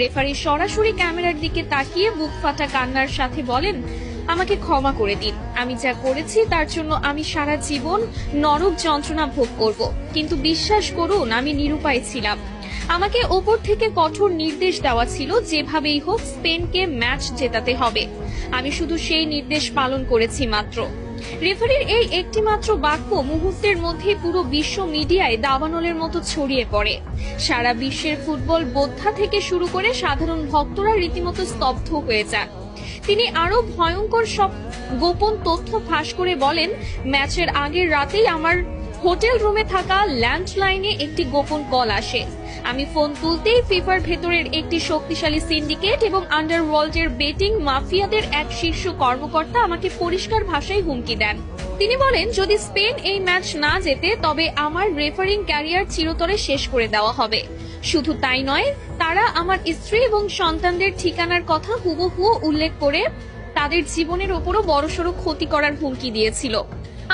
Referee সরাসরি ক্যামেরার দিকে তাকিয়ে বুক ফাটা কান্নার সাথে বলেন, আমাকে ক্ষমা করে দিন। আমি যা করেছি তার জন্য আমি সারা জীবন নরক যন্ত্রণা ভোগ করব, কিন্তু বিশ্বাস করুন আমি নিরুপায় ছিলাম। আমাকে ওপর থেকে কঠোর নির্দেশ দেওয়া ছিল যেভাবেই হোক স্পেনকে ম্যাচ জেতাতে হবে। আমি শুধু সেই নির্দেশ পালন করেছি মাত্র। রেফারির এই একটি মাত্র বাক্য মুহূর্তের মধ্যে পুরো বিশ্ব মিডিয়ায় দাবানলের মতো ছড়িয়ে পড়ে। সারা বিশ্বের ফুটবল বোদ্ধা থেকে শুরু করে সাধারণ ভক্তরা রীতিমতো স্তব্ধ হয়ে যান। তিনি আরো ভয়ঙ্কর সব গোপন তথ্য ফাঁস করে বলেন, ম্যাচের আগের রাতেই আমার হোটেল রুমে থাকা ল্যান্ডলাইনে একটি গোপন কল আসে। আমি ফোন তুলতেই ফিফার ভেতরের একটি শক্তিশালী সিন্ডিকেট এবং আন্ডারওয়ার্ল্ডের বেটিং মাফিয়াদের এক শীর্ষ কর্মকর্তা আমাকে পরিষ্কার ভাষায় হুমকি দেন। তিনি বলেন, যদি স্পেন এই ম্যাচ না জেতে তবে আমার রেফারিং ক্যারিয়ার চিরতরে শেষ করে দেওয়া হবে। শুধু তাই নয়, তারা আমার স্ত্রী এবং সন্তানদের ঠিকানার কথা হুবহু উল্লেখ করে তাদের জীবনের উপরও বড়সড় ক্ষতি করার হুমকি দিয়েছিল।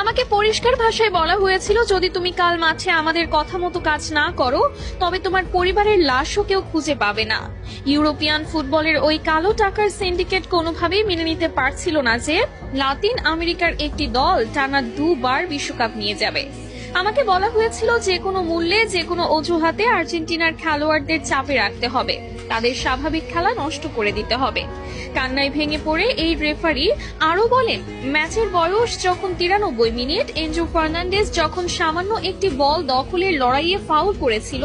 আমাকে পরিষ্কার ভাষায় বলা হয়েছিল, যদি তুমি কাল মাঠে আমাদের কথা মতো কাজ না করো তবে তোমার পরিবারের লাশও কেউ খুঁজে পাবে না। ইউরোপিয়ান ফুটবলের ওই কালো টাকার সিন্ডিকেট কোনোভাবেই মেনে নিতে পারছিল না যে লাতিন আমেরিকার একটি দল টানা 2 বার বিশ্বকাপ নিয়ে যাবে। আমাকে বলা হয়েছিল যে কোনো মূল্যে যে কোনো অজুহাতে আর্জেন্টিনার খেলোয়াড়দের চাপে রাখতে হবে, তাদের স্বাভাবিক খেলা নষ্ট করে দিতে হবে। কান্নায় ভেঙে পড়ে এই রেফারি আরো বলেন, ম্যাচের বয়স যখন 93 মিনিট, এনজো ফার্নান্ডেজ যখন সামান্য একটি বল দখলের লড়াইয়ে ফাউল করেছিল,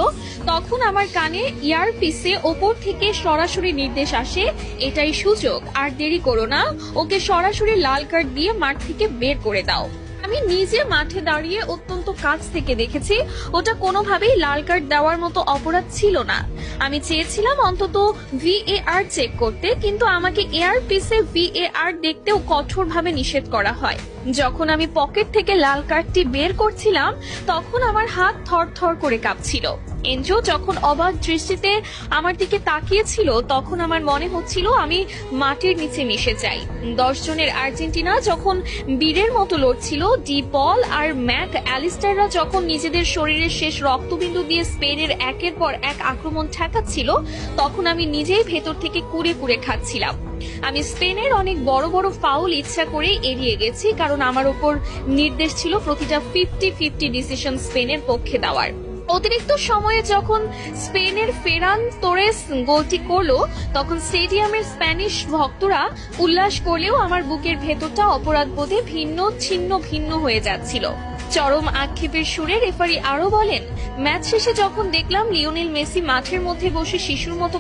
তখন আমার কানে ইয়ারপিসে ওপর থেকে সরাসরি নির্দেশ আসে, এটাই সুযোগ, আর দেরি করো না, ওকে সরাসরি লাল কার্ড দিয়ে মাঠ থেকে বের করে দাও। আমি নিজে মাঠে দাঁড়িয়ে অত্যন্ত কাছ থেকে দেখেছি, ওটা কোনোভাবেই লাল কার্ড দেওয়ার মতো অপরাধ ছিল না। আমি চেয়েছিলাম অন্তত ভিএআর চেক করতে, কিন্তু আমাকে এয়ারপিসে ভিএআর দেখতেও কঠোরভাবে নিষেধ করা হয়। যখন আমি পকেট থেকে লাল কার্ডটি বের করছিলাম তখন আমার হাত থরথর করে কাঁপছিল। এনজো যখন অবাক দৃষ্টিতে আমার দিকে তাকিয়েছিল তখন আমার মনে হচ্ছিল আমি মাটির নিচে মিশে যাই। 10 জনের আর্জেন্টিনা যখন বীরের মতো লড়ছিল, ডি পল আর ম্যাক অ্যালিস্টাররা যখন নিজেদের শরীরের শেষ রক্তবিন্দু দিয়ে স্পেনের একের পর এক আক্রমণ ঠেকাচ্ছিল, তখন আমি নিজেই ভেতর থেকে কুড়ে কুড়ে খাচ্ছিলাম। আমি স্পেনের অনেক বড় বড় ফাউল ইচ্ছা করে এড়িয়ে গেছি, কারণ আমার উপর নির্দেশ ছিল প্রতিটা 50-50 ডিসিশন স্পেনের পক্ষে দেওয়ার। অতিরিক্ত সময়ে যখন স্পেনের ফেরান তোরেস গোলটি করলো, তখন স্টেডিয়ামের স্প্যানিশ ভক্তরা উল্লাস করলেও আমার বুকের ভেতরটা অপরাধবোধে ভিন্ন হয়ে যাচ্ছিল। চরম আক্ষেপের সুরে রেফারি আরো বলেন, ম্যাচ শেষে যখন দেখলাম লিওনেল মেসি মাঠের মধ্যে বসে শিশুর মতো